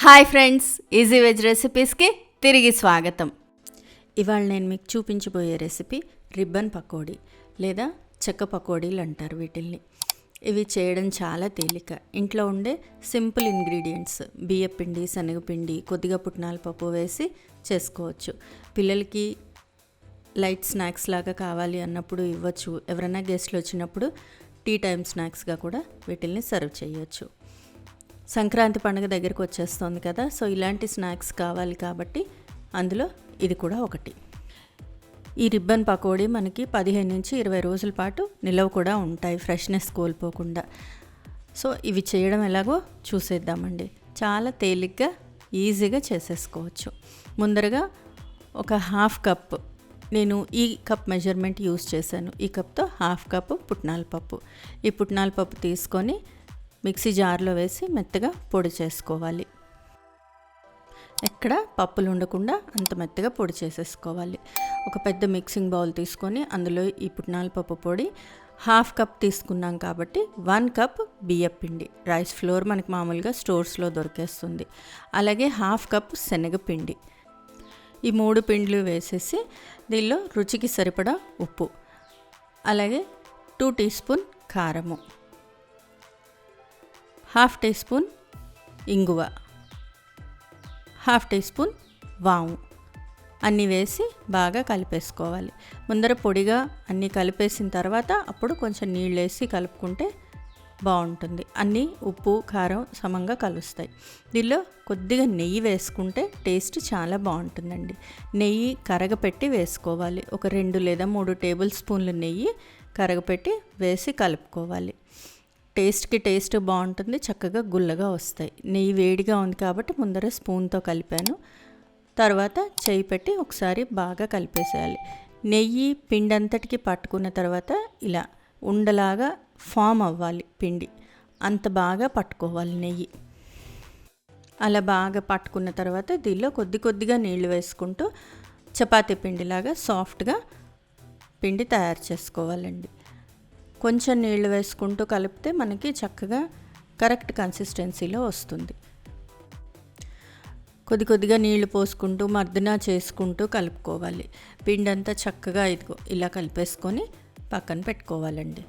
Hi friends, easy veg రెసిపీస్కి తిరిగి స్వాగతం. ఇవాళ నేను మీకు చూపించబోయే రెసిపీ రిబ్బన్ పకోడీ లేదా చెక్క పకోడీలు అంటారు వీటిల్ని. ఇవి చేయడం చాలా తేలిక. ఇంట్లో ఉండే సింపుల్ ఇంగ్రీడియంట్స్ బియ్యపిండి, శనగపిండి, కొద్దిగా పుట్నాల పప్పు వేసి చేసుకోవచ్చు. పిల్లలకి లైట్ స్నాక్స్ లాగా కావాలి అన్నప్పుడు ఇవ్వచ్చు. ఎవరైనా గెస్ట్లు వచ్చినప్పుడు టీ టైం స్నాక్స్గా కూడా వీటిల్ని సర్వ్ చేయొచ్చు. సంక్రాంతి పండుగ దగ్గరికి వచ్చేస్తుంది కదా, సో ఇలాంటి స్నాక్స్ కావాలి కాబట్టి అందులో ఇది కూడా ఒకటి. ఈ రిబ్బన్ పకోడీ మనకి 15 నుంచి 20 రోజుల పాటు నిలవ కూడా ఉంటాయి, ఫ్రెష్నెస్ కోల్పోకుండా. సో ఇవి చేయడం ఎలాగో చూసేద్దామండి. చాలా తేలిగ్గా ఈజీగా చేసేసుకోవచ్చు. ముందరగా ఒక హాఫ్ కప్, నేను ఈ కప్ మెజర్మెంట్ యూస్ చేశాను. ఈ కప్తో హాఫ్ కప్ పుట్నాల పప్పు. ఈ పుట్నాల పప్పు తీసుకొని మిక్సీ జార్లో వేసి మెత్తగా పొడి చేసుకోవాలి. ఎక్కడ పప్పులు ఉండకుండా అంత మెత్తగా పొడి చేసేసుకోవాలి. ఒక పెద్ద మిక్సింగ్ బౌల్ తీసుకొని అందులో ఈ పుట్నాల పప్పు పొడి, హాఫ్ కప్ తీసుకున్నాం కాబట్టి 1 కప్ బియ్యపిండి, రైస్ ఫ్లోర్ మనకి మామూలుగా స్టోర్స్లో దొరికేస్తుంది. అలాగే హాఫ్ కప్ శనగపిండి. ఈ 3 పిండిలు వేసేసి దీనిలో రుచికి సరిపడా ఉప్పు, అలాగే 2 టీ స్పూన్ కారము, హాఫ్ టీ స్పూన్ ఇంగువ, హాఫ్ టీ స్పూన్ వాము అన్నీ వేసి బాగా కలిపేసుకోవాలి. ముందర పొడిగా అన్నీ కలిపేసిన తర్వాత అప్పుడు కొంచెం నీళ్ళు వేసి కలుపుకుంటే బాగుంటుంది. అన్నీ ఉప్పు కారం సమంగా కలుస్తాయి. దీనిలో కొద్దిగా నెయ్యి వేసుకుంటే టేస్ట్ చాలా బాగుంటుందండి. నెయ్యి కరగపెట్టి వేసుకోవాలి. ఒక 2 లేదా 3 టేబుల్ స్పూన్లు నెయ్యి కరగపెట్టి వేసి కలుపుకోవాలి. టేస్ట్కి టేస్ట్ బాగుంటుంది, చక్కగా గుల్లగా వస్తాయి. నెయ్యి వేడిగా ఉంది కాబట్టి ముందర స్పూన్తో కలిపాను. తర్వాత చేయి పెట్టి ఒకసారి బాగా కలిపేసేయాలి. నెయ్యి పిండి అంతటికి పట్టుకున్న తర్వాత ఇలా ఉండలాగా ఫామ్ అవ్వాలి పిండి, అంత బాగా పట్టుకోవాలి నెయ్యి. అలా బాగా పట్టుకున్న తర్వాత దీనిలో కొద్దిగా నీళ్లు వేసుకుంటూ చపాతీ పిండిలాగా సాఫ్ట్గా పిండి తయారు చేసుకోవాలండి. కొంచెం నీళ్లు వేసుకుంటూ కలిపితే మనకి చక్కగా కరెక్ట్ కన్సిస్టెన్సీలో వస్తుంది. కొద్దిగా నీళ్లు పోసుకుంటూ మర్దన చేసుకుంటూ కలుపుకోవాలి. పిండి అంతా చక్కగా ఇలా కలిపేసుకొని పక్కన పెట్టుకోవాలండి.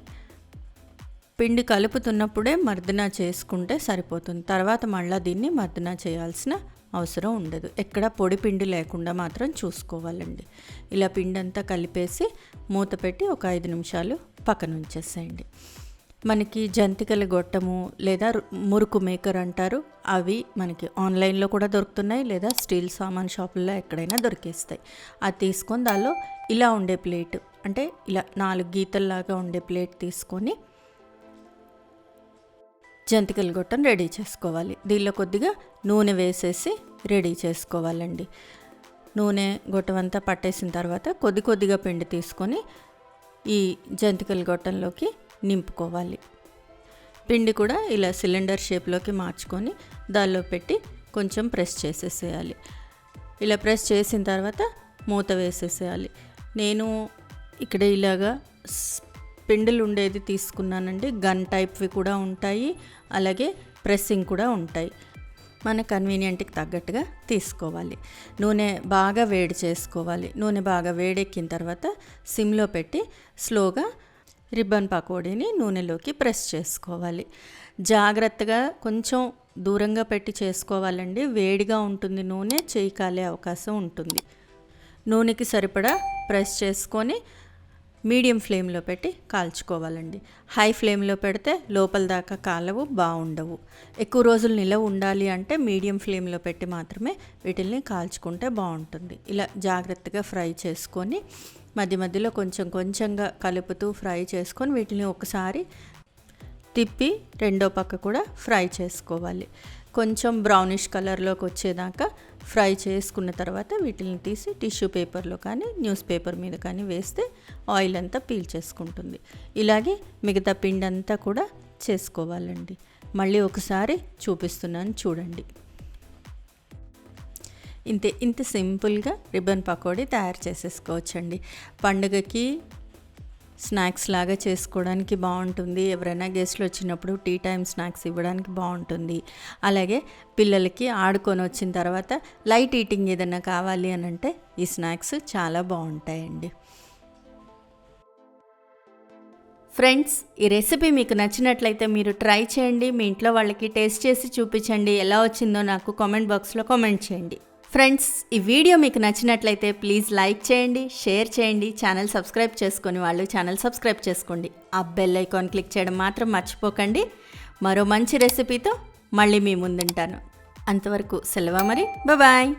పిండి కలుపుతున్నప్పుడే మర్దన చేసుకుంటే సరిపోతుంది. తర్వాత మళ్ళీ దీన్ని మర్దన చేయాల్సిన అవసరం ఉండదు. ఎక్కడ పొడి పిండి లేకుండా మాత్రం చూసుకోవాలండి. ఇలా పిండి అంతా కలిపేసి మూత పెట్టి ఒక 5 నిమిషాలు పక్కన ఉంచేసేయండి. మనకి జంతికల గొట్టము లేదా మురుకు మేకర్ అంటారు, అవి మనకి ఆన్లైన్లో కూడా దొరుకుతున్నాయి, లేదా స్టీల్ సామాన్ షాపుల్లో ఎక్కడైనా దొరికేస్తాయి. అది తీసుకొని దానిలో ఇలా ఉండే ప్లేట్, అంటే ఇలా 4 గీతల్లాగా ఉండే ప్లేట్ తీసుకొని జంతికల గొట్టం రెడీ చేసుకోవాలి. దీనిలో కొద్దిగా నూనె వేసేసి రెడీ చేసుకోవాలండి. నూనె గొట్టం అంతా పట్టేసిన తర్వాత కొద్దిగా పిండి తీసుకొని ఈ జంతికల గొట్టంలోకి నింపుకోవాలి. పిండి కూడా ఇలా సిలిండర్ షేప్లోకి మార్చుకొని దానిలో పెట్టి కొంచెం ప్రెస్ చేసేసేయాలి. ఇలా ప్రెస్ చేసిన తర్వాత మూత వేసేసేయాలి. నేను ఇక్కడ ఇలాగా పిండిలు ఉండేది తీసుకున్నానండి. గన్ టైప్వి కూడా ఉంటాయి, అలాగే ప్రెస్సింగ్ కూడా ఉంటాయి. మన కన్వీనియంట్కి తగ్గట్టుగా తీసుకోవాలి. నూనె బాగా వేడి చేసుకోవాలి. నూనె బాగా వేడెక్కిన తర్వాత సిమ్లో పెట్టి స్లోగా రిబ్బన్ పకోడీని నూనెలోకి ప్రెస్ చేసుకోవాలి. జాగ్రత్తగా కొంచెం దూరంగా పెట్టి చేసుకోవాలండి. వేడిగా ఉంటుంది నూనె, చేయి కాలే అవకాశం ఉంటుంది. నూనెకి సరిపడా ప్రెస్ చేసుకొని మీడియం ఫ్లేమ్లో పెట్టి కాల్చుకోవాలండి. హై ఫ్లేమ్లో పెడితే లోపల దాకా కాలవు, బాగుండవు. ఎక్కువ రోజులు నిలవ ఉండాలి అంటే మీడియం ఫ్లేమ్లో పెట్టి మాత్రమే వీటిల్ని కాల్చుకుంటే బాగుంటుంది. ఇలా జాగ్రత్తగా ఫ్రై చేసుకొని మధ్య మధ్యలో కొంచెంగా కలుపుతూ ఫ్రై చేసుకొని వీటిని ఒకసారి తిప్పి రెండో పక్క కూడా ఫ్రై చేసుకోవాలి. కొంచెం బ్రౌనిష్ కలర్లోకి వచ్చేదాకా ఫ్రై చేసుకున్న తర్వాత వీటిని తీసి టిష్యూ పేపర్లో కానీ న్యూస్ పేపర్ మీద కానీ వేస్తే ఆయిల్ అంతా పీల్చేసుకుంటుంది. ఇలాగే మిగతా పిండి అంతా కూడా చేసుకోవాలండి. మళ్ళీ ఒకసారి చూపిస్తున్నాను చూడండి. ఇంత సింపుల్గా రిబ్బన్ పకోడీ తయారు చేసేసుకోవచ్చండి. పండుగకి స్నాక్స్ లాగా చేసుకోవడానికి బాగుంటుంది. ఎవరైనా గెస్ట్లు వచ్చినప్పుడు టీ టైం స్నాక్స్ ఇవ్వడానికి బాగుంటుంది. అలాగే పిల్లలకి ఆడుకొని వచ్చిన తర్వాత లైట్ ఈటింగ్ ఏదైనా కావాలి అని అంటే ఈ స్నాక్స్ చాలా బాగుంటాయండి. ఫ్రెండ్స్, ఈ రెసిపీ మీకు నచ్చినట్లయితే మీరు ట్రై చేయండి. మీ ఇంట్లో వాళ్ళకి టేస్ట్ చేసి చూపించండి. ఎలా వచ్చిందో నాకు కామెంట్ బాక్స్లో కామెంట్ చేయండి. ఫ్రెండ్స్, ఈ వీడియో మీకు నచ్చినట్లయితే ప్లీజ్ లైక్ చేయండి, షేర్ చేయండి. ఛానల్ సబ్స్క్రైబ్ చేసుకొని వాళ్ళు ఛానల్ సబ్స్క్రైబ్ చేసుకోండి. ఆ బెల్ ఐకాన్ క్లిక్ చేయడం మాత్రం మర్చిపోకండి. మరో మంచి రెసిపీతో మళ్ళీ మీ ముందుంటాను. అంతవరకు సెలవు మరి. బాయ్.